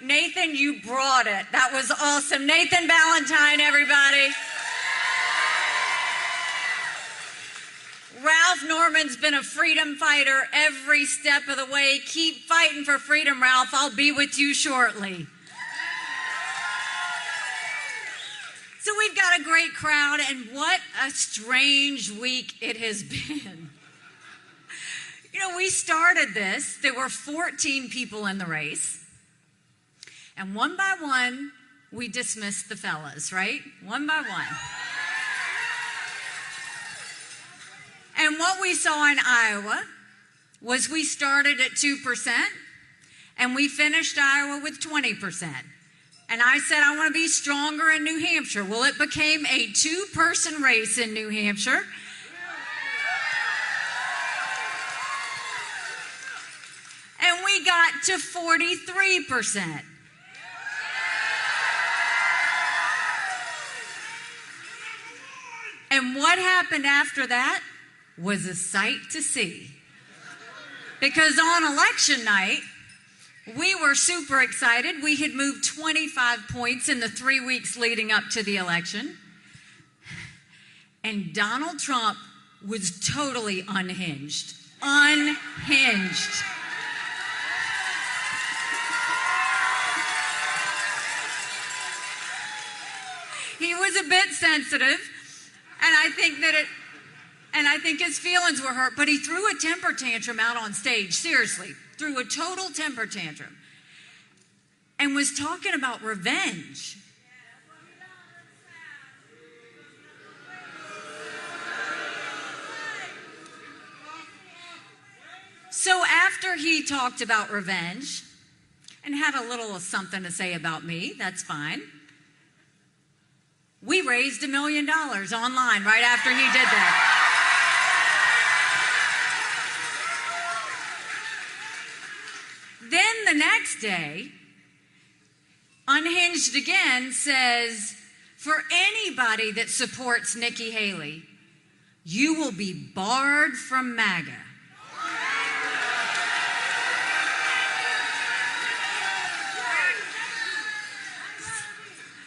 Nathan, you brought it. That was awesome. Nathan Valentine, everybody. Ralph Norman's been a freedom fighter every step of the way. Keep fighting for freedom, Ralph. I'll be with you shortly. So we've got a great crowd, and what a strange week it has been. You know, we started this. There were 14 people in the race. And one by one, we dismissed the fellas, right? One by one. And what we saw in Iowa was we started at 2%, and we finished Iowa with 20%. And I said, I want to be stronger in New Hampshire. Well, it became a 2-person race in New Hampshire. And we got to 43%. And what happened after that was a sight to see. Because on election night, we were super excited. We had moved 25 points in the 3 weeks leading up to the election. And Donald Trump was totally unhinged. Unhinged. He was a bit sensitive, and I think his feelings were hurt, but he threw a temper tantrum out on stage, seriously, threw a total temper tantrum, and was talking about revenge. So after he talked about revenge and had a little something to say about me, that's fine. We raised $1 million online right after he did that. Then the next day, Unhinged again says, for anybody that supports Nikki Haley, you will be barred from MAGA.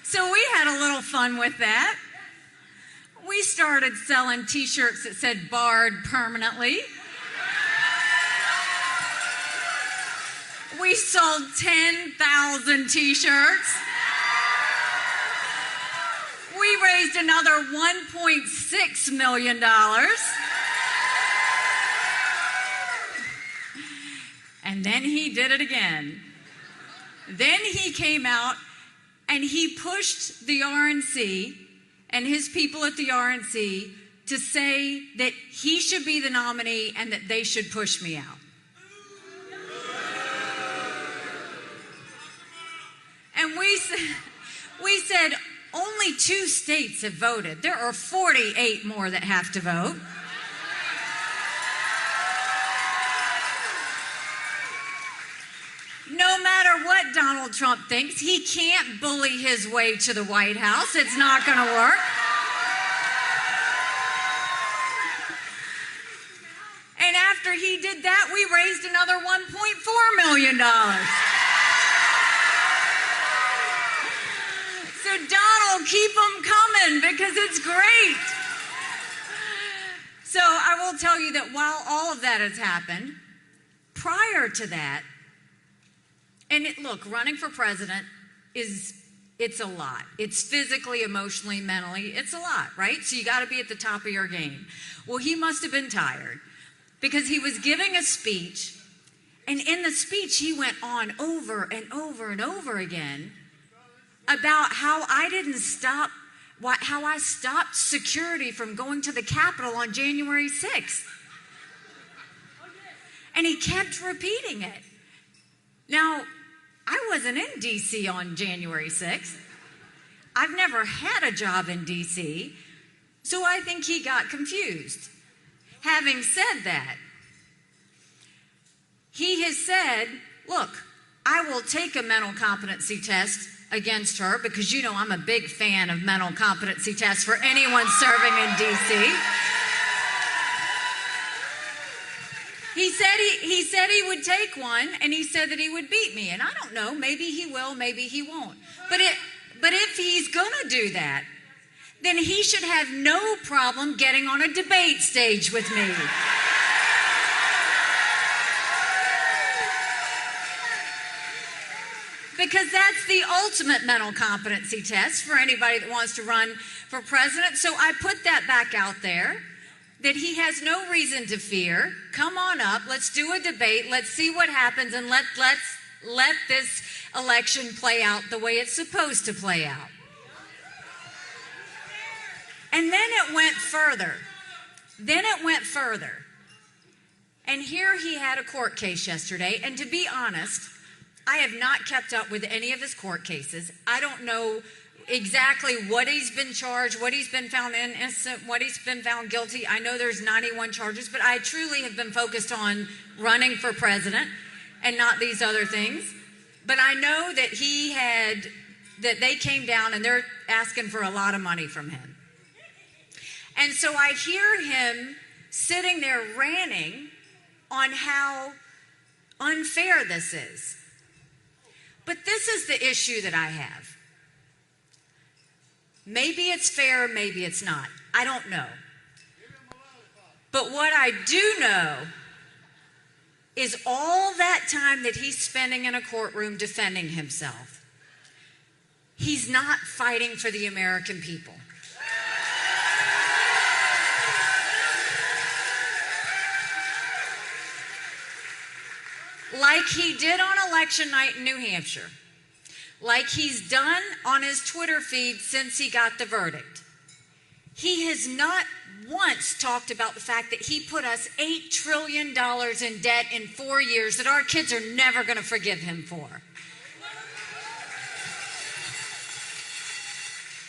So we had a little fun with that. We started selling t-shirts that said barred permanently. We sold 10,000 t-shirts. We raised another $1.6 million. And then he did it again. Then he came out and he pushed the RNC and his people at the RNC to say that he should be the nominee and that they should push me out. And we said only 2 states have voted. There are 48 more that have to vote. No matter what Donald Trump thinks, he can't bully his way to the White House. It's not going to work. And after he did that, we raised another $1.4 million. So Donald, keep them coming because it's great. So I will tell you that while all of that has happened, prior to that, and look, running for president it's a lot. It's physically, emotionally, mentally, it's a lot, right? So you got to be at the top of your game. Well, he must have been tired because he was giving a speech, and in the speech he went on over and over and over again about how I stopped security from going to the Capitol on January 6th. And he kept repeating it. Now, I wasn't in D.C. on January 6th. I've never had a job in D.C., so I think he got confused. Having said that, he has said, look, I will take a mental competency test against her because, you know, I'm a big fan of mental competency tests for anyone serving in D.C. He said he would take one, and he said that he would beat me. And I don't know, maybe he will, maybe he won't. But if he's gonna do that, then he should have no problem getting on a debate stage with me. Because that's the ultimate mental competency test for anybody that wants to run for president. So I put that back out there, that he has no reason to fear. Come on up, let's do a debate, let's see what happens, and let's let this election play out the way it's supposed to play out. And then it went further. And here he had a court case yesterday, and to be honest, I have not kept up with any of his court cases. I don't know exactly what he's been charged, what he's been found innocent, what he's been found guilty. I know there's 91 charges, but I truly have been focused on running for president and not these other things. But I know that that they came down and they're asking for a lot of money from him. And so I hear him sitting there ranting on how unfair this is. But this is the issue that I have. Maybe it's fair, maybe it's not. I don't know. But what I do know is all that time that he's spending in a courtroom defending himself, he's not fighting for the American people. Like he did on election night in New Hampshire. Like he's done on his Twitter feed since he got the verdict. He has not once talked about the fact that he put us $8 trillion in debt in 4 years that our kids are never going to forgive him for.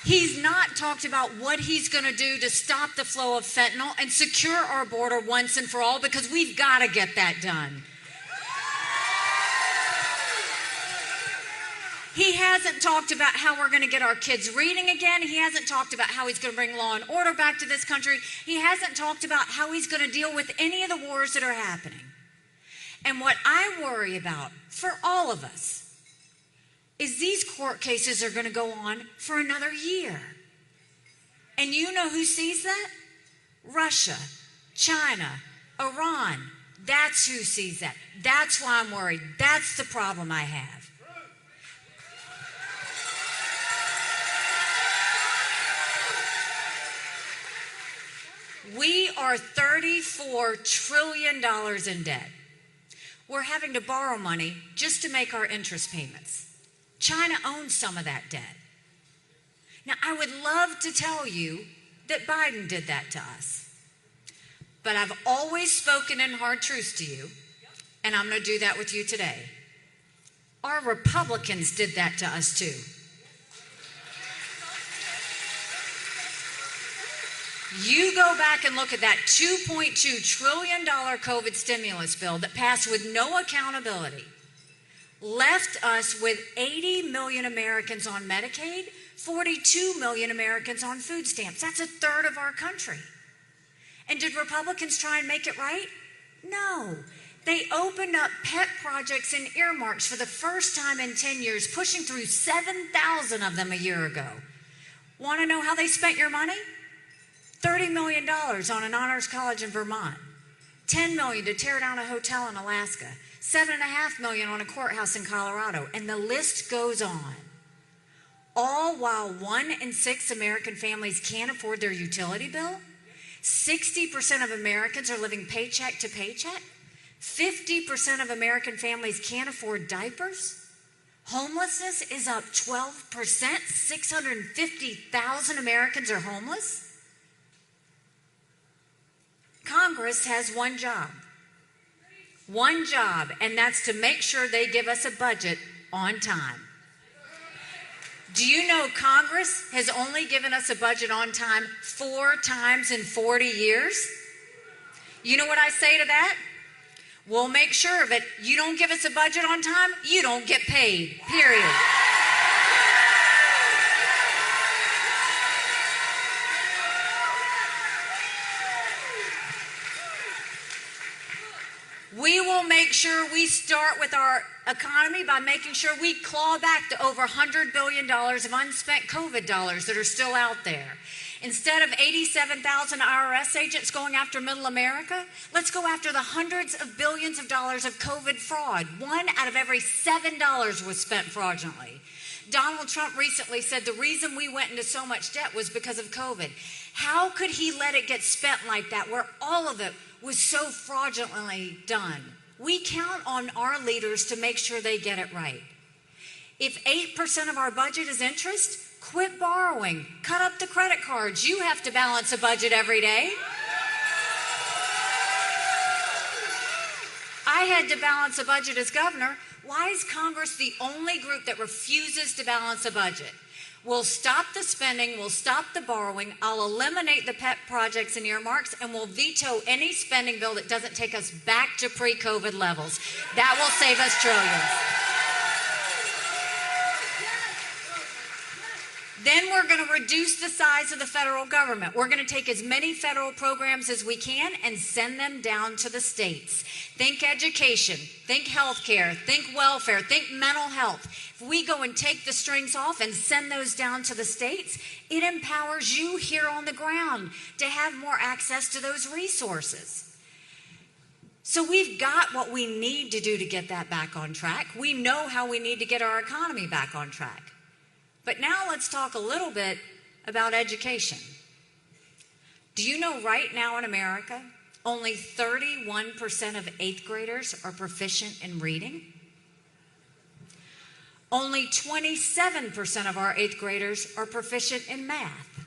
He's not talked about what he's going to do to stop the flow of fentanyl and secure our border once and for all, because we've got to get that done. He hasn't talked about how we're going to get our kids reading again. He hasn't talked about how he's going to bring law and order back to this country. He hasn't talked about how he's going to deal with any of the wars that are happening. And what I worry about for all of us is these court cases are going to go on for another year. And you know who sees that? Russia, China, Iran. That's who sees that. That's why I'm worried. That's the problem I have. We are $34 trillion in debt. We're having to borrow money just to make our interest payments. China owns some of that debt. Now, I would love to tell you that Biden did that to us. But I've always spoken in hard truths to you, and I'm going to do that with you today. Our Republicans did that to us too. You go back and look at that $2.2 trillion COVID stimulus bill that passed with no accountability, left us with 80 million Americans on Medicaid, 42 million Americans on food stamps. That's a third of our country. And did Republicans try and make it right? No. They opened up pet projects and earmarks for the first time in 10 years, pushing through 7,000 of them a year ago. Want to know how they spent your money? $30 million on an honors college in Vermont, $10 million to tear down a hotel in Alaska, $7.5 million on a courthouse in Colorado, and the list goes on. All while 1 in 6 American families can't afford their utility bill, 60% of Americans are living paycheck to paycheck, 50% of American families can't afford diapers, homelessness is up 12%, 650,000 Americans are homeless. Congress has one job, and that's to make sure they give us a budget on time. Do you know Congress has only given us a budget on time 4 times in 40 years? You know what I say to that? We'll make sure of it. You don't give us a budget on time, you don't get paid, period. sure we start with our economy by making sure we claw back the over $100 billion of unspent COVID dollars that are still out there. Instead of 87,000 IRS agents going after middle America, let's go after the hundreds of billions of dollars of COVID fraud. 1 out of every $7 was spent fraudulently. Donald Trump recently said the reason we went into so much debt was because of COVID. How could he let it get spent like that, where all of it was so fraudulently done? We count on our leaders to make sure they get it right. If 8% of our budget is interest, quit borrowing. Cut up the credit cards. You have to balance a budget every day. I had to balance a budget as governor. Why is Congress the only group that refuses to balance a budget? We'll stop the spending, we'll stop the borrowing, I'll eliminate the pet projects and earmarks, and we'll veto any spending bill that doesn't take us back to pre-COVID levels. That will save us trillions. Then we're going to reduce the size of the federal government. We're going to take as many federal programs as we can and send them down to the states. Think education, think healthcare, think welfare, think mental health. If we go and take the strings off and send those down to the states, it empowers you here on the ground to have more access to those resources. So we've got what we need to do to get that back on track. We know how we need to get our economy back on track. But now let's talk a little bit about education. Do you know right now in America, only 31% of 8th graders are proficient in reading? Only 27% of our 8th graders are proficient in math.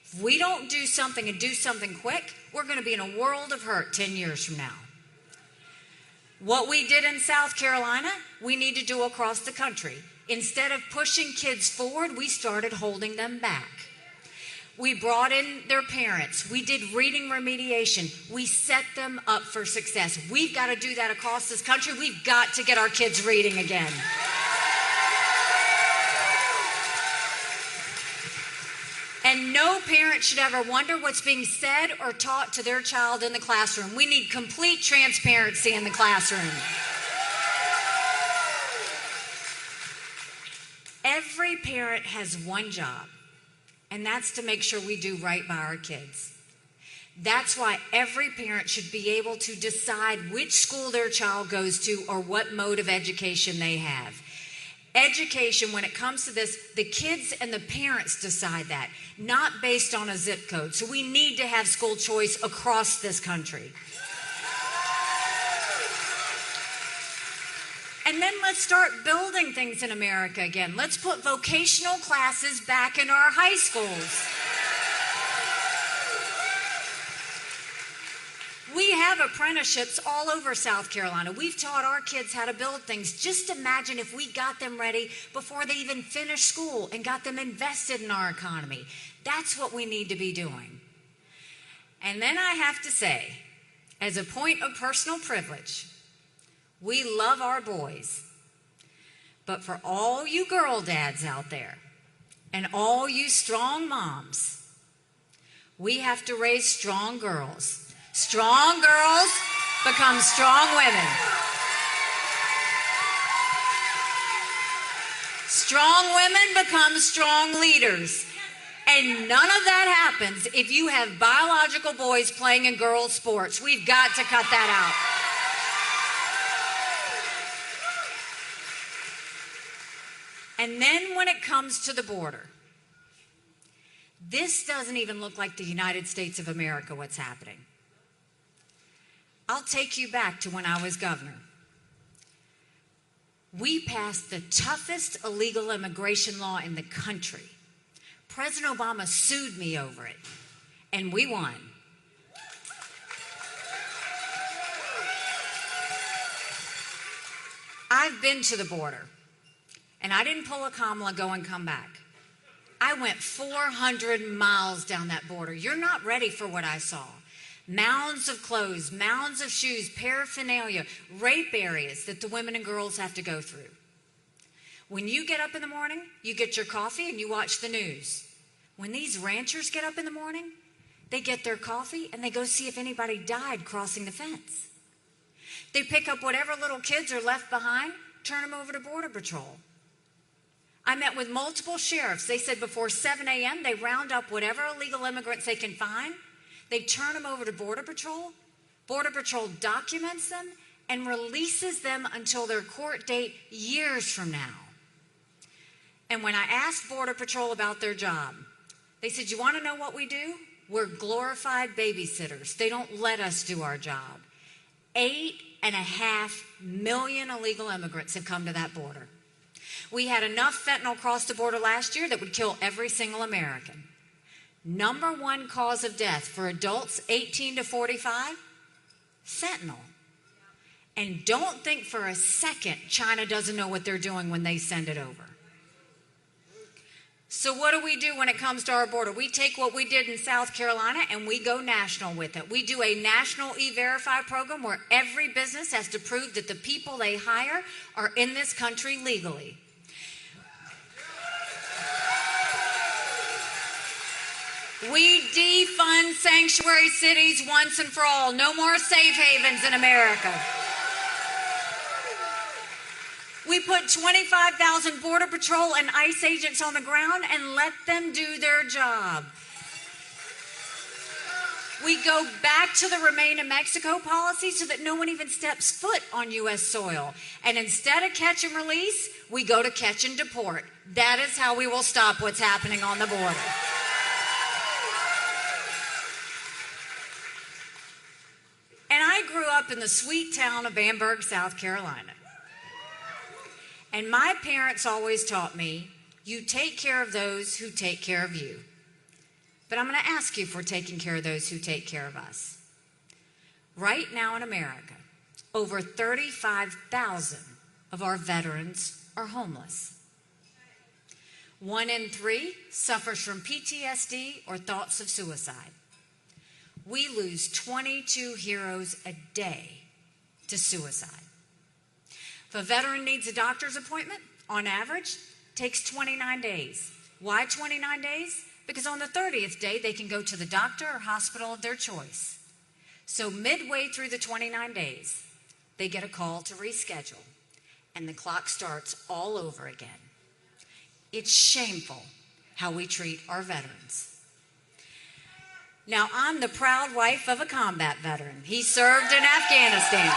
If we don't do something and do something quick, we're going to be in a world of hurt 10 years from now. What we did in South Carolina, we need to do across the country. Instead of pushing kids forward, we started holding them back. We brought in their parents. We did reading remediation. We set them up for success. We've got to do that across this country. We've got to get our kids reading again. And no parent should ever wonder what's being said or taught to their child in the classroom. We need complete transparency in the classroom. Every parent has one job, and that's to make sure we do right by our kids. That's why every parent should be able to decide which school their child goes to or what mode of education they have. Education, when it comes to this, the kids and the parents decide that, not based on a zip code. So we need to have school choice across this country. And then let's start building things in America again. Let's put vocational classes back in our high schools. We have apprenticeships all over South Carolina. We've taught our kids how to build things. Just imagine if we got them ready before they even finished school and got them invested in our economy. That's what we need to be doing. And then I have to say, as a point of personal privilege, we love our boys, but for all you girl dads out there and all you strong moms, we have to raise strong girls. Strong girls become strong women. Strong women become strong leaders. And none of that happens if you have biological boys playing in girls' sports. We've got to cut that out. And then when it comes to the border, this doesn't even look like the United States of America, what's happening. I'll take you back to when I was governor. We passed the toughest illegal immigration law in the country. President Obama sued me over it, and we won. I've been to the border. And I didn't pull a Kamala, go and come back. I went 400 miles down that border. You're not ready for what I saw. Mounds of clothes, mounds of shoes, paraphernalia, rape areas that the women and girls have to go through. When you get up in the morning, you get your coffee and you watch the news. When these ranchers get up in the morning, they get their coffee and they go see if anybody died crossing the fence. They pick up whatever little kids are left behind, turn them over to Border Patrol. I met with multiple sheriffs. They said before 7 a.m., they round up whatever illegal immigrants they can find. They turn them over to Border Patrol. Border Patrol documents them and releases them until their court date years from now. And when I asked Border Patrol about their job, they said, you want to know what we do? We're glorified babysitters. They don't let us do our job. 8.5 million illegal immigrants have come to that border. We had enough fentanyl cross the border last year that would kill every single American. Number one cause of death for adults 18 to 45, fentanyl. And don't think for a second China doesn't know what they're doing when they send it over. So what do we do when it comes to our border? We take what we did in South Carolina and we go national with it. We do a national E-Verify program where every business has to prove that the people they hire are in this country legally. We defund sanctuary cities once and for all. No more safe havens in America. We put 25,000 Border Patrol and ICE agents on the ground and let them do their job. We go back to the Remain in Mexico policy so that no one even steps foot on U.S. soil. And instead of catch and release, we go to catch and deport. That is how we will stop what's happening on the border. And I grew up in the sweet town of Bamberg, South Carolina. And my parents always taught me, you take care of those who take care of you. But I'm going to ask you if we're taking care of those who take care of us. Right now in America, over 35,000 of our veterans are homeless. 1 in 3 suffers from PTSD or thoughts of suicide. We lose 22 heroes a day to suicide. If a veteran needs a doctor's appointment, on average, takes 29 days. Why 29 days? Because on the 30th day, they can go to the doctor or hospital of their choice. So midway through the 29 days, they get a call to reschedule, and the clock starts all over again. It's shameful how we treat our veterans. Now, I'm the proud wife of a combat veteran. He served in Afghanistan.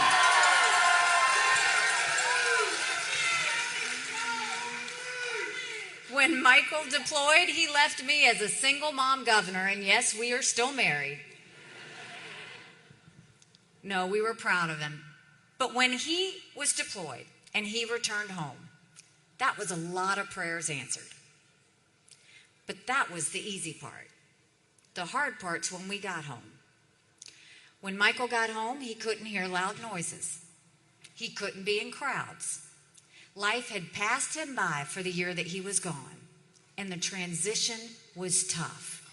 When Michael deployed, he left me as a single mom governor, and yes, we are still married. No, we were proud of him. But when he was deployed and he returned home, that was a lot of prayers answered. But that was the easy part. The hard part's when we got home. When Michael got home, he couldn't hear loud noises. He couldn't be in crowds. Life had passed him by for the year that he was gone, and the transition was tough.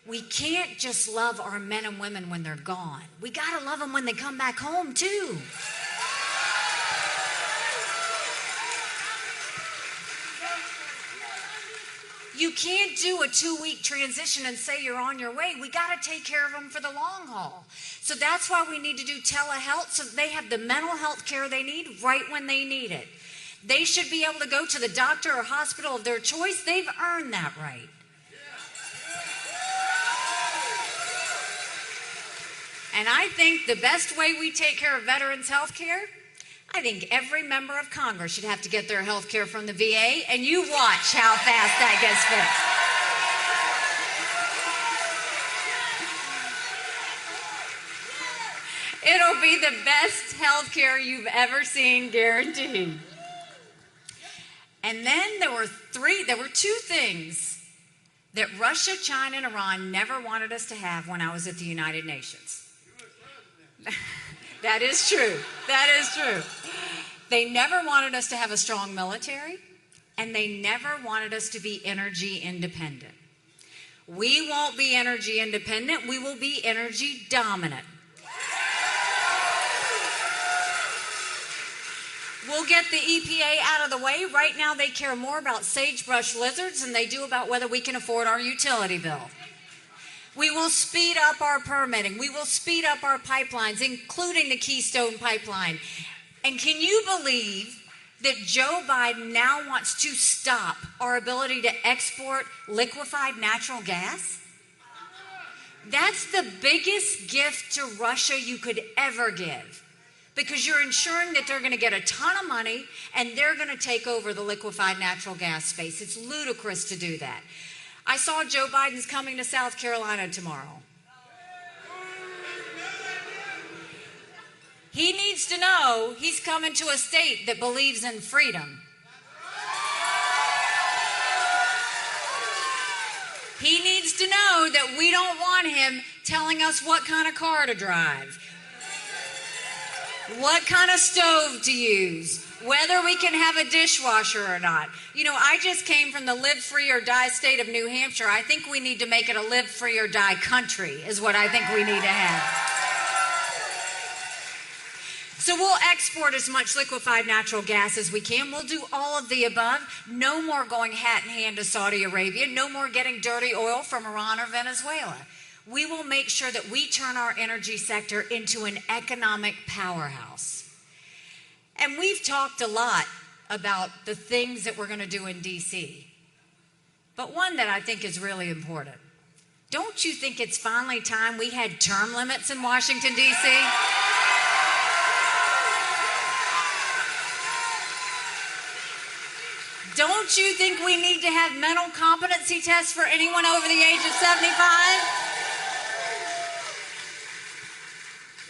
We can't just love our men and women when they're gone. We got to love them when they come back home, too. You can't do a 2-week transition and say you're on your way. We got to take care of them for the long haul. So that's why we need to do telehealth so they have the mental health care they need right when they need it. They should be able to go to the doctor or hospital of their choice. They've earned that right. And I think the best way we take care of veterans' health care, I think every member of Congress should have to get their health care from the VA, and you watch how fast that gets fixed. It'll be the best health care you've ever seen, guaranteed. And then there were 2 things that Russia, China, and Iran never wanted us to have when I was at the United Nations. That is true. That is true. They never wanted us to have a strong military, and they never wanted us to be energy independent. We won't be energy independent. We will be energy dominant. We'll get the EPA out of the way. Right now, they care more about sagebrush lizards than they do about whether we can afford our utility bill. We will speed up our permitting. We will speed up our pipelines, including the Keystone Pipeline. And can you believe that Joe Biden now wants to stop our ability to export liquefied natural gas? That's the biggest gift to Russia you could ever give, because you're ensuring that they're going to get a ton of money and they're going to take over the liquefied natural gas space. It's ludicrous to do that. I saw Joe Biden's coming to South Carolina tomorrow. He needs to know he's coming to a state that believes in freedom. He needs to know that we don't want him telling us what kind of car to drive, what kind of stove to use, whether we can have a dishwasher or not. You know, I just came from the live free or die state of New Hampshire. I think we need to make it a live free or die country is what I think we need to have. So we'll export as much liquefied natural gas as we can. We'll do all of the above. No more going hat in hand to Saudi Arabia. No more getting dirty oil from Iran or Venezuela. We will make sure that we turn our energy sector into an economic powerhouse. And we've talked a lot about the things that we're going to do in D.C. But one that I think is really important. Don't you think it's finally time we had term limits in Washington, D.C.? Don't you think we need to have mental competency tests for anyone over the age of 75?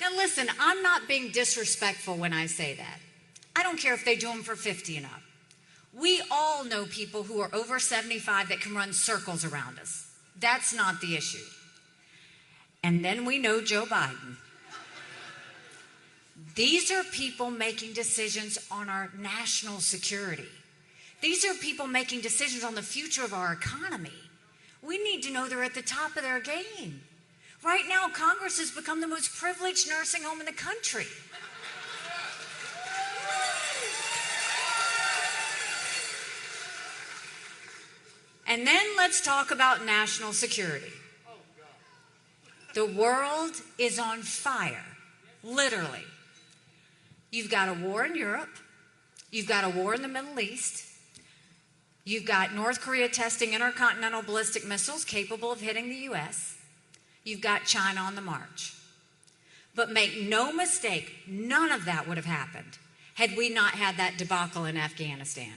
Now listen, I'm not being disrespectful when I say that. I don't care if they do them for 50 and up. We all know people who are over 75 that can run circles around us. That's not the issue. And then we know Joe Biden. These are people making decisions on our national security. These are people making decisions on the future of our economy. We need to know they're at the top of their game. Right now, Congress has become the most privileged nursing home in the country. And then let's talk about national security. The world is on fire, literally. You've got a war in Europe. You've got a war in the Middle East. You've got North Korea testing intercontinental ballistic missiles capable of hitting the U.S. You've got China on the march. But make no mistake, none of that would have happened had we not had that debacle in Afghanistan.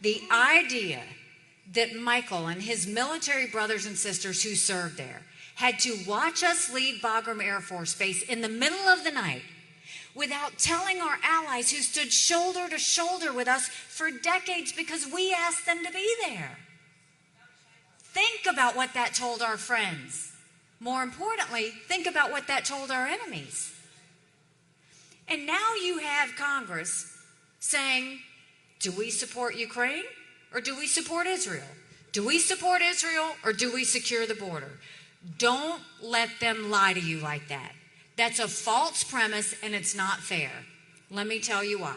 The idea that Michael and his military brothers and sisters who served there had to watch us leave Bagram Air Force Base in the middle of the night without telling our allies who stood shoulder to shoulder with us for decades because we asked them to be there. Think about what that told our friends. More importantly, think about what that told our enemies. And now you have Congress saying, do we support Ukraine or do we support Israel? Do we support Israel or do we secure the border? Don't let them lie to you like that. That's a false premise and it's not fair. Let me tell you why.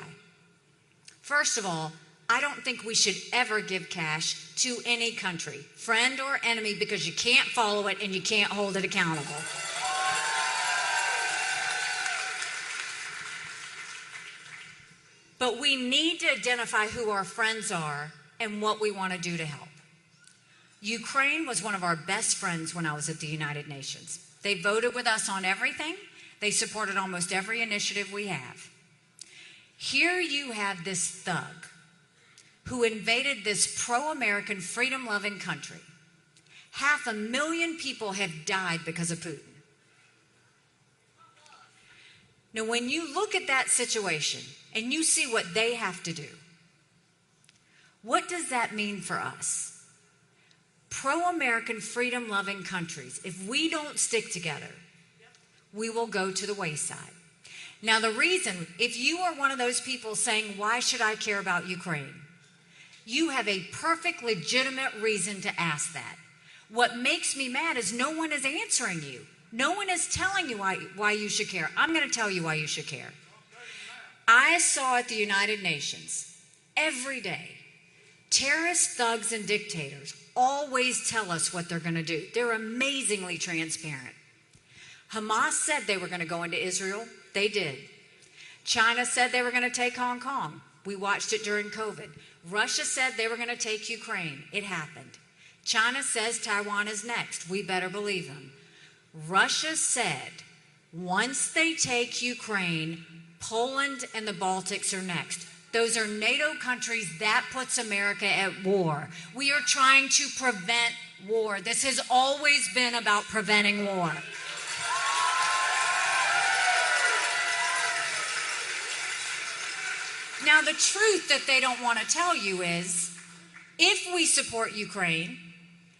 First of all, I don't think we should ever give cash to any country, friend or enemy, because you can't follow it and you can't hold it accountable. But we need to identify who our friends are and what we want to do to help. Ukraine was one of our best friends when I was at the United Nations. They voted with us on everything. They supported almost every initiative we have. Here you have this thug who invaded this pro-American, freedom-loving country. 500,000 people have died because of Putin. Now, when you look at that situation and you see what they have to do, what does that mean for us? Pro-American, freedom-loving countries, if we don't stick together, we will go to the wayside. Now, the reason, if you are one of those people saying, why should I care about Ukraine? You have a perfect, legitimate reason to ask that. What makes me mad is no one is answering you. No one is telling you why you should care. I'm going to tell you why you should care. I saw at the United Nations every day Terrorists, thugs, and dictators always tell us what they're going to do. They're amazingly transparent. Hamas said they were going to go into Israel. They did. China said they were going to take Hong Kong. We watched it during COVID. Russia said they were going to take Ukraine. It happened. China says Taiwan is next. We better believe them. Russia said once they take Ukraine, Poland and the Baltics are next. Those are NATO countries. That puts America at war. We are trying to prevent war. This has always been about preventing war. Now, the truth that they don't want to tell you is, if we support Ukraine,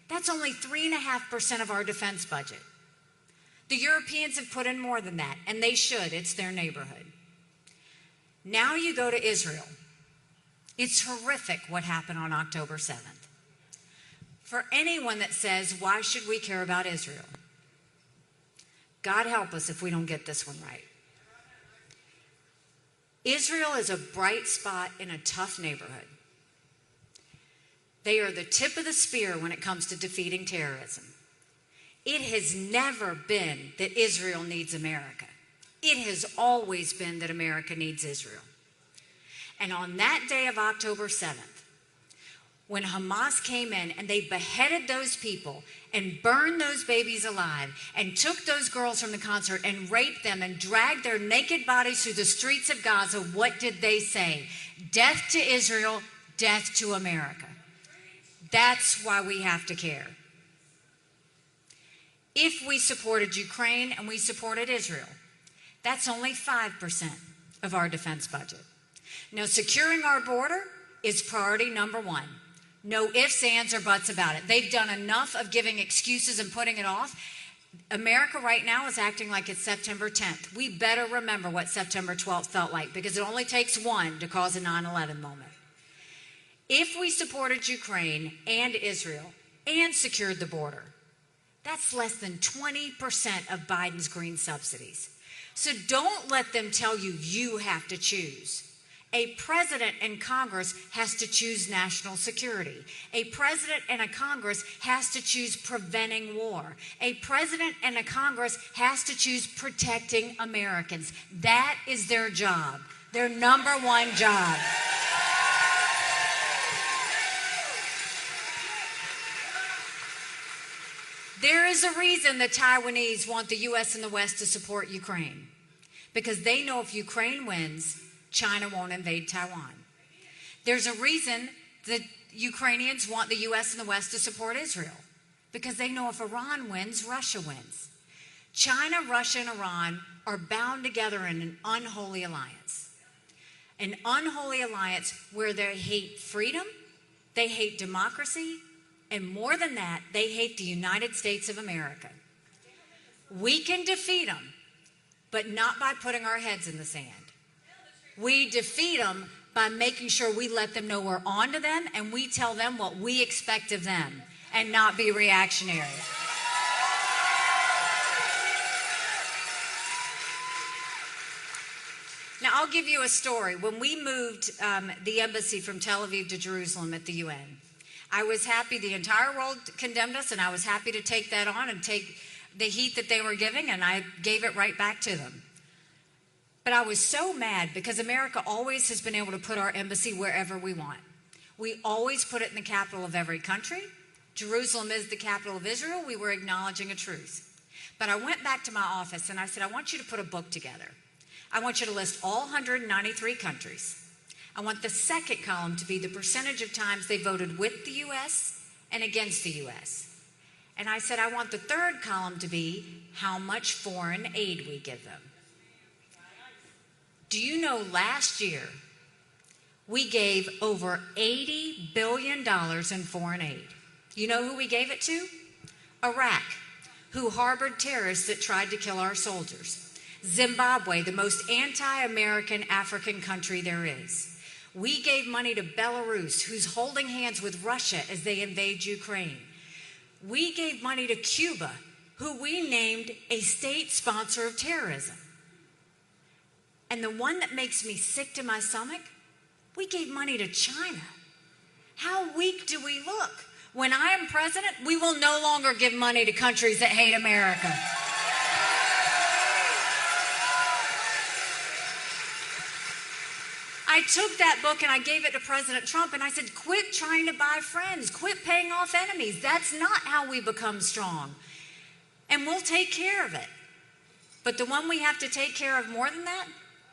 that's only 3.5% of our defense budget. The Europeans have put in more than that, and they should. It's their neighborhood. Now you go to Israel. It's horrific what happened on October 7th. For anyone that says, why should we care about Israel? God help us if we don't get this one right. Israel is a bright spot in a tough neighborhood. They are the tip of the spear when it comes to defeating terrorism. It has never been that Israel needs America. It has always been that America needs Israel. And on that day of October 7th, when Hamas came in and they beheaded those people and burned those babies alive and took those girls from the concert and raped them and dragged their naked bodies through the streets of Gaza, what did they say? Death to Israel, death to America. That's why we have to care. If we supported Ukraine and we supported Israel, that's only 5% of our defense budget. Now, securing our border is priority number one. No ifs, ands, or buts about it. They've done enough of giving excuses and putting it off. America right now is acting like it's September 10th. We better remember what September 12th felt like, because it only takes one to cause a 9/11 moment. If we supported Ukraine and Israel and secured the border, that's less than 20% of Biden's green subsidies. So don't let them tell you you have to choose. A president and Congress has to choose national security. A president and a Congress has to choose preventing war. A president and a Congress has to choose protecting Americans. That is their job, their number one job. There is a reason the Taiwanese want the U.S. and the West to support Ukraine, because they know if Ukraine wins, China won't invade Taiwan. There's a reason the Ukrainians want the U.S. and the West to support Israel, because they know if Iran wins, Russia wins. China, Russia, and Iran are bound together in an unholy alliance. An unholy alliance where they hate freedom, they hate democracy, and more than that, they hate the United States of America. We can defeat them, but not by putting our heads in the sand. We defeat them by making sure we let them know we're on to them and we tell them what we expect of them and not be reactionary. Now, I'll give you a story. When we moved the embassy from Tel Aviv to Jerusalem at the UN, I was happy. The entire world condemned us, and I was happy to take that on and take the heat that they were giving, and I gave it right back to them. But I was so mad because America always has been able to put our embassy wherever we want. We always put it in the capital of every country. Jerusalem is the capital of Israel. We were acknowledging a truth. But I went back to my office and I said, I want you to put a book together. I want you to list all 193 countries. I want the second column to be the percentage of times they voted with the U.S. and against the U.S. And I said, I want the third column to be how much foreign aid we give them. Do you know last year we gave over $80 billion in foreign aid? You know who we gave it to? Iraq, who harbored terrorists that tried to kill our soldiers. Zimbabwe, the most anti-American African country there is. We gave money to Belarus, who's holding hands with Russia as they invade Ukraine. We gave money to Cuba, who we named a state sponsor of terrorism. And the one that makes me sick to my stomach, we gave money to China. How weak do we look? When I am president, we will no longer give money to countries that hate America. I took that book and I gave it to President Trump and I said, quit trying to buy friends, quit paying off enemies. That's not how we become strong. And we'll take care of it. But the one we have to take care of more than that,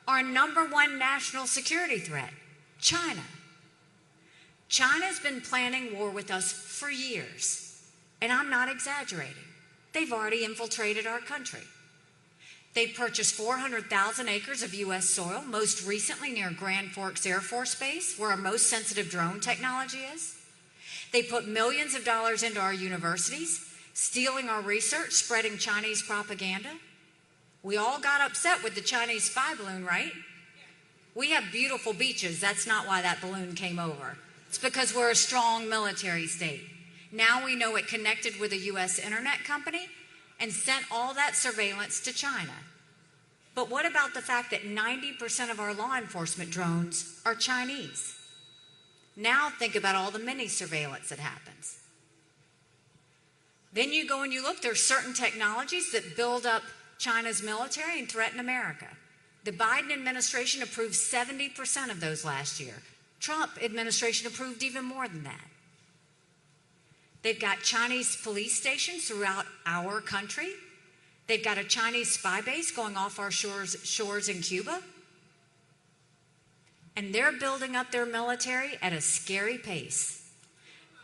our number one national security threat, China. China's been planning war with us for years. And I'm not exaggerating. They've already infiltrated our country. They purchased 400,000 acres of U.S. soil, most recently near Grand Forks Air Force Base, where our most sensitive drone technology is. They put millions of dollars into our universities, stealing our research, spreading Chinese propaganda. We all got upset with the Chinese spy balloon, right? We have beautiful beaches. That's not why that balloon came over. It's because we're a strong military state. Now we know it connected with a U.S. internet company and sent all that surveillance to China. But what about the fact that 90% of our law enforcement drones are Chinese? Now think about all the mini surveillance that happens. Then you go and you look, there's certain technologies that build up China's military and threaten America. The Biden administration approved 70% of those last year. Trump administration approved even more than that. They've got Chinese police stations throughout our country. They've got a Chinese spy base going off our shores in Cuba. And they're building up their military at a scary pace.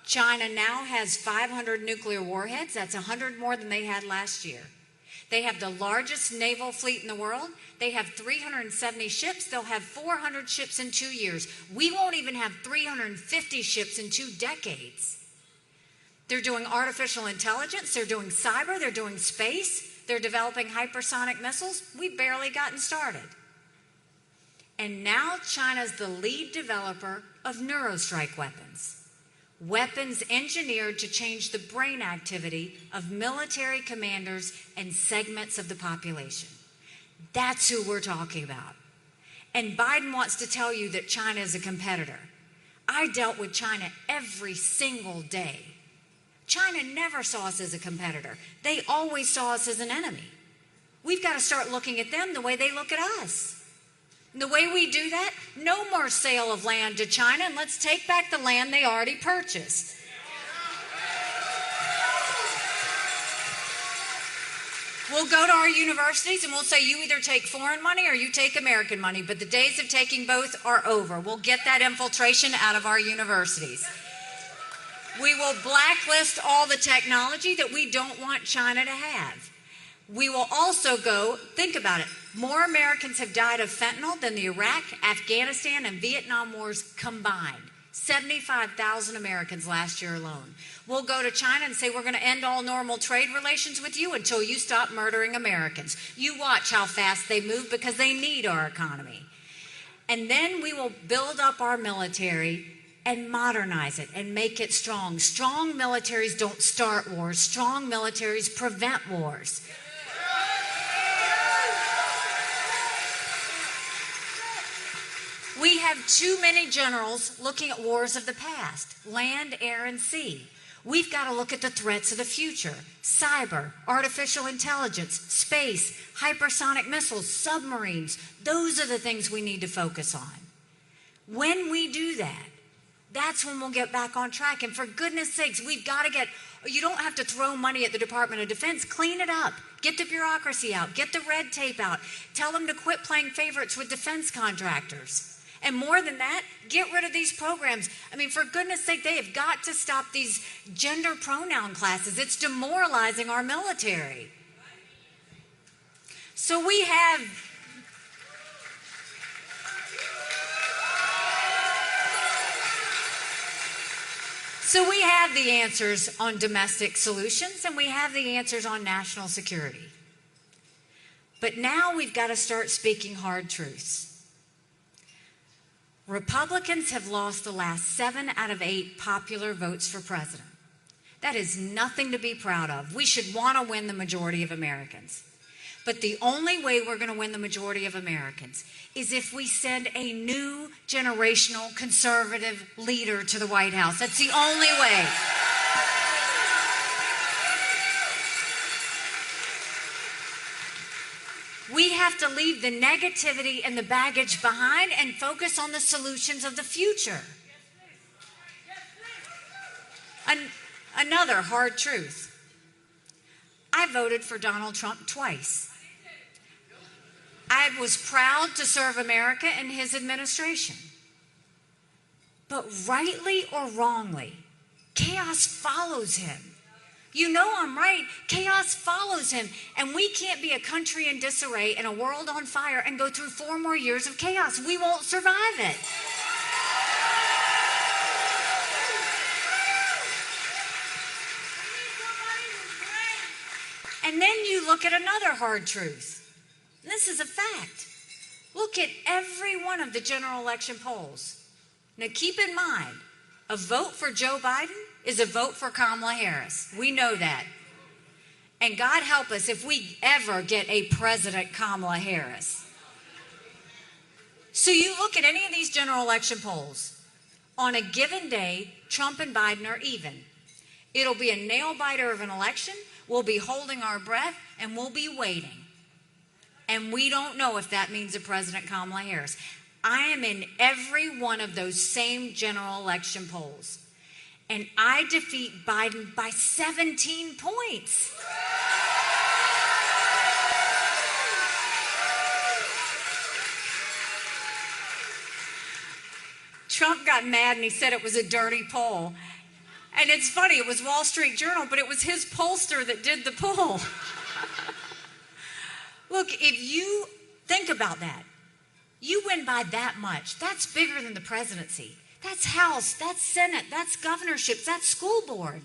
China now has 500 nuclear warheads. That's 100 more than they had last year. They have the largest naval fleet in the world. They have 370 ships. They'll have 400 ships in 2 years. We won't even have 350 ships in 2 decades. They're doing artificial intelligence, they're doing cyber, they're doing space, they're developing hypersonic missiles. We've barely gotten started. And now China's the lead developer of neurostrike weapons. Weapons engineered to change the brain activity of military commanders and segments of the population. That's who we're talking about. And Biden wants to tell you that China is a competitor. I dealt with China every single day. China never saw us as a competitor. They always saw us as an enemy. We've got to start looking at them the way they look at us. And the way we do that, no more sale of land to China, and let's take back the land they already purchased. We'll go to our universities and we'll say, you either take foreign money or you take American money, but the days of taking both are over. We'll get that infiltration out of our universities. We will blacklist all the technology that we don't want China to have. We will also go, think about it, more Americans have died of fentanyl than the Iraq, Afghanistan, and Vietnam wars combined. 75,000 Americans last year alone. We'll go to China and say, we're going to end all normal trade relations with you until you stop murdering Americans. You watch how fast they move because they need our economy. And then we will build up our military and modernize it and make it strong. Strong militaries don't start wars. Strong militaries prevent wars. We have too many generals looking at wars of the past, land, air, and sea. We've got to look at the threats of the future. Cyber, artificial intelligence, space, hypersonic missiles, submarines. Those are the things we need to focus on. When we do that, that's when we'll get back on track. And for goodness sakes, we've got to you don't have to throw money at the Department of Defense. Clean it up. Get the bureaucracy out. Get the red tape out. Tell them to quit playing favorites with defense contractors. And more than that, get rid of these programs. I mean, for goodness sake, they have got to stop these gender pronoun classes. It's demoralizing our military. So we have the answers on domestic solutions, and we have the answers on national security. But now we've got to start speaking hard truths. Republicans have lost the last 7 out of 8 popular votes for president. That is nothing to be proud of. We should want to win the majority of Americans. But the only way we're going to win the majority of Americans is if we send a new generational conservative leader to the White House. That's the only way. We have to leave the negativity and the baggage behind and focus on the solutions of the future. Another hard truth. I voted for Donald Trump twice. I was proud to serve America in his administration. But rightly or wrongly, chaos follows him. You know I'm right. Chaos follows him. And we can't be a country in disarray and a world on fire and go through 4 more years of chaos. We won't survive it. And then you look at another hard truth. This is a fact. Look at every one of the general election polls. Now keep in mind, a vote for Joe Biden is a vote for Kamala Harris. We know that. And God help us if we ever get a President Kamala Harris. So you look at any of these general election polls. On a given day, Trump and Biden are even. It'll be a nail-biter of an election. We'll be holding our breath and we'll be waiting. And we don't know if that means a President Kamala Harris. I am in every one of those same general election polls. And I defeat Biden by 17 points. Trump got mad and he said it was a dirty poll. And it's funny, it was Wall Street Journal, but it was his pollster that did the poll. Look, if you think about that, you win by that much. That's bigger than the presidency. That's House, that's Senate, that's governorships, that's school board.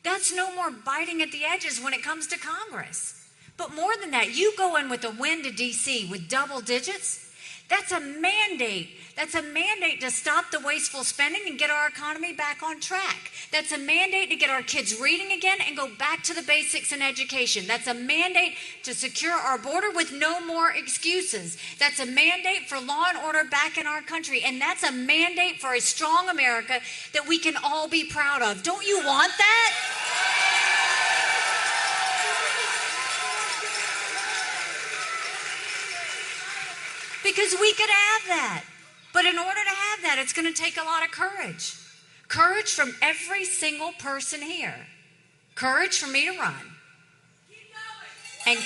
That's no more biting at the edges when it comes to Congress. But more than that, you go in with a win to D.C. with double digits. That's a mandate. That's a mandate to stop the wasteful spending and get our economy back on track. That's a mandate to get our kids reading again and go back to the basics in education. That's a mandate to secure our border with no more excuses. That's a mandate for law and order back in our country. And that's a mandate for a strong America that we can all be proud of. Don't you want that? Because we could have that. But in order to have that, it's going to take a lot of courage. Courage from every single person here. Courage for me to run. And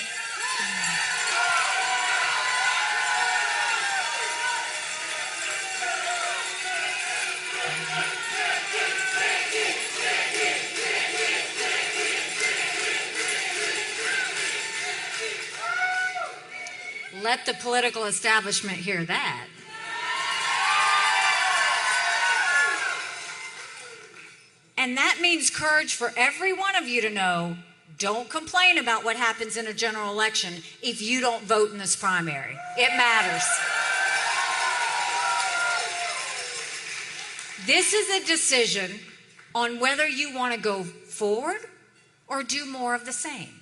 let the political establishment hear that. And that means courage for every one of you to know, don't complain about what happens in a general election if you don't vote in this primary. It matters. This is a decision on whether you want to go forward or do more of the same.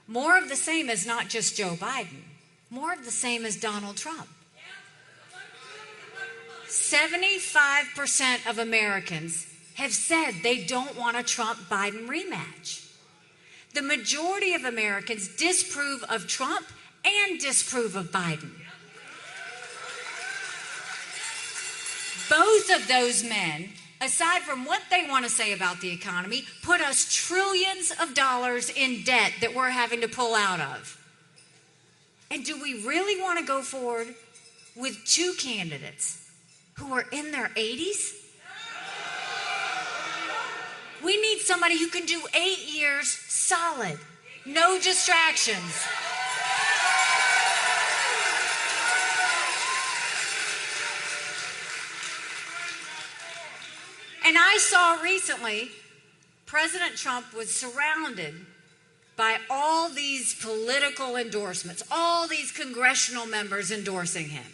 More of the same is not just Joe Biden. More of the same as Donald Trump. 75% of Americans have said they don't want a Trump-Biden rematch. The majority of Americans disapprove of Trump and disapprove of Biden. Both of those men, aside from what they want to say about the economy, put us trillions of dollars in debt that we're having to pull out of. And do we really want to go forward with two candidates who are in their 80s? We need somebody who can do 8 years solid, no distractions. And I saw recently, President Trump was surrounded by all these political endorsements, all these congressional members endorsing him.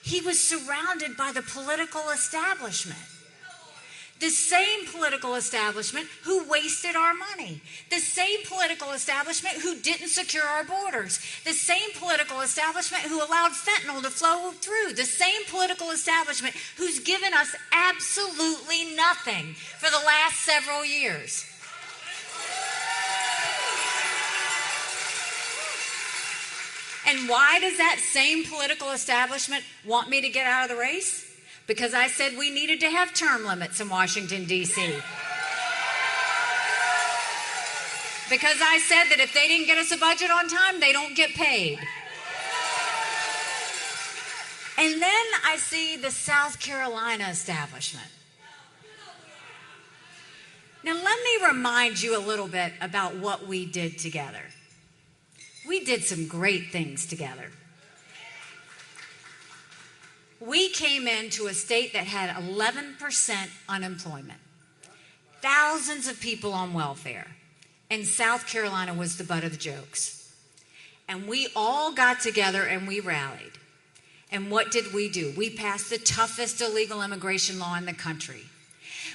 He was surrounded by the political establishment. The same political establishment who wasted our money. The same political establishment who didn't secure our borders. The same political establishment who allowed fentanyl to flow through. The same political establishment who's given us absolutely nothing for the last several years. And why does that same political establishment want me to get out of the race? Because I said we needed to have term limits in Washington, D.C. Because I said that if they didn't get us a budget on time, they don't get paid. And then I see the South Carolina establishment. Now let me remind you a little bit about what we did together. We did some great things together. We came into a state that had 11% unemployment, thousands of people on welfare, and South Carolina was the butt of the jokes. And we all got together and we rallied. And what did we do? We passed the toughest illegal immigration law in the country.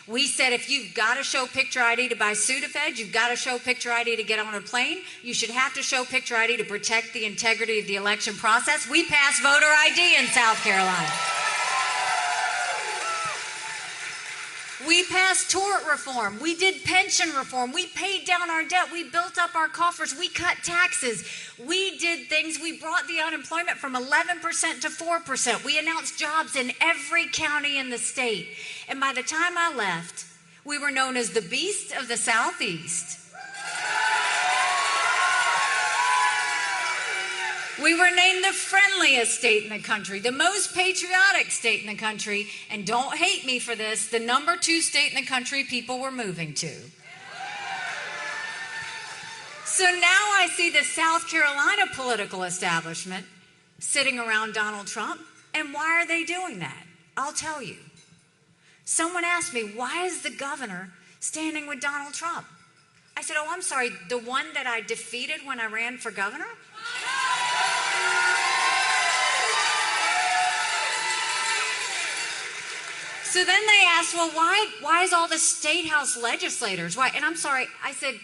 We said if you've got to show picture ID to buy Sudafed, you've got to show picture ID to get on a plane, you should have to show picture ID to protect the integrity of the election process. We passed voter ID in South Carolina. We passed tort reform. We did pension reform. We paid down our debt. We built up our coffers. We cut taxes. We did things. We brought the unemployment from 11% to 4%. We announced jobs in every county in the state. And by the time I left, we were known as the Beast of the Southeast. We were named the friendliest state in the country, the most patriotic state in the country, and don't hate me for this, the number 2 state in the country people were moving to. So now I see the South Carolina political establishment sitting around Donald Trump, and why are they doing that? I'll tell you. Someone asked me, why is the governor standing with Donald Trump? I said, oh, I'm sorry, the one that I defeated when I ran for governor? So then they asked, well, why is all the state house legislators? Why? And I'm sorry, I said,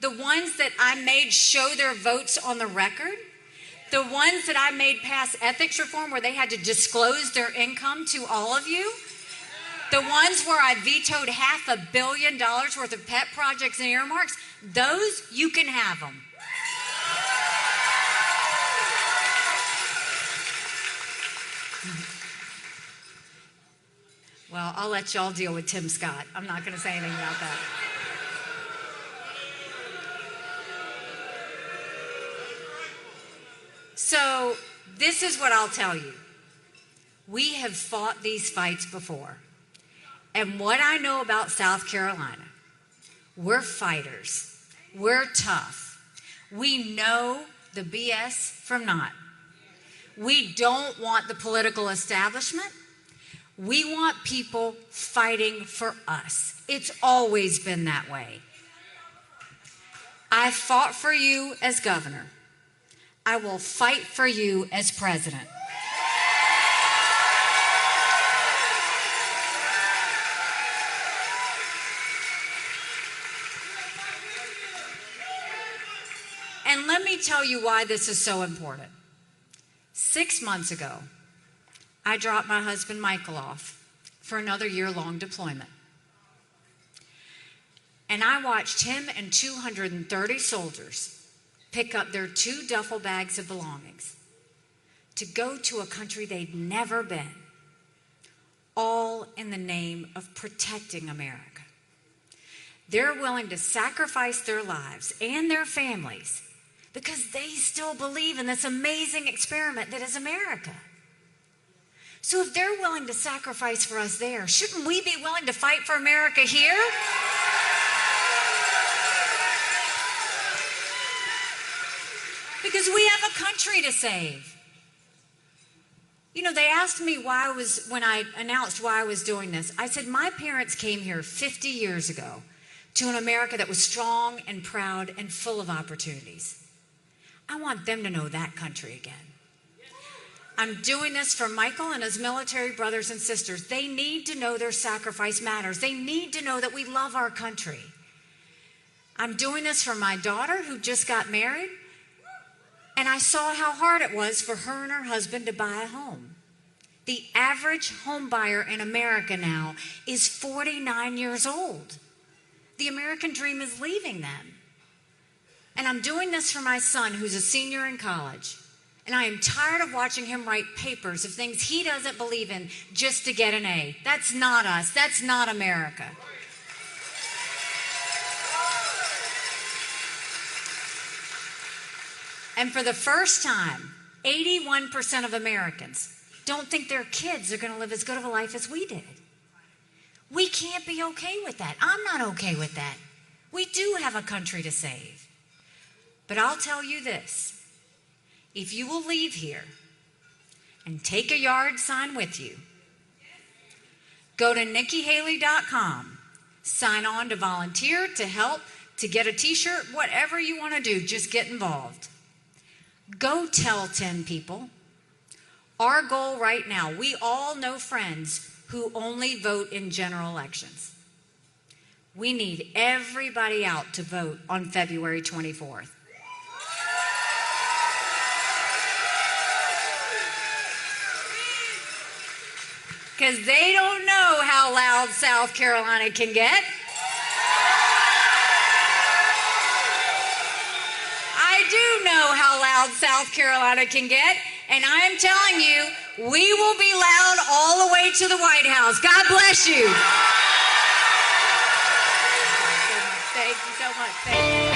the ones that I made show their votes on the record, the ones that I made pass ethics reform where they had to disclose their income to all of you, the ones where I vetoed $500 million worth of pet projects and earmarks, those, you can have them. Well, I'll let y'all deal with Tim Scott. I'm not going to say anything about that. So this is what I'll tell you. We have fought these fights before. And what I know about South Carolina, we're fighters. We're tough. We know the BS from not. We don't want the political establishment. We want people fighting for us. It's always been that way. I fought for you as governor. I will fight for you as president. And let me tell you why this is so important. 6 months ago, I dropped my husband Michael off for another year-long deployment. And I watched him and 230 soldiers pick up their 2 duffel bags of belongings to go to a country they'd never been, all in the name of protecting America. They're willing to sacrifice their lives and their families because they still believe in this amazing experiment that is America. So if they're willing to sacrifice for us there, shouldn't we be willing to fight for America here? Because we have a country to save. You know, they asked me when I announced why I was doing this. I said, my parents came here 50 years ago to an America that was strong and proud and full of opportunities. I want them to know that country again. I'm doing this for Michael and his military brothers and sisters. They need to know their sacrifice matters. They need to know that we love our country. I'm doing this for my daughter who just got married, and I saw how hard it was for her and her husband to buy a home. The average home buyer in America now is 49 years old. The American dream is leaving them. And I'm doing this for my son who's a senior in college. And I am tired of watching him write papers of things he doesn't believe in just to get an A. That's not us. That's not America. And for the first time, 81% of Americans don't think their kids are going to live as good of a life as we did. We can't be okay with that. I'm not okay with that. We do have a country to save. But I'll tell you this. If you will leave here and take a yard sign with you, go to NikkiHaley.com, sign on to volunteer, to help, to get a t-shirt, whatever you want to do, just get involved. Go tell 10 people. Our goal right now, we all know friends who only vote in general elections. We need everybody out to vote on February 24th. Because they don't know how loud South Carolina can get. I do know how loud South Carolina can get, and I am telling you, we will be loud all the way to the White House. God bless you. Thank you so much. Thank you.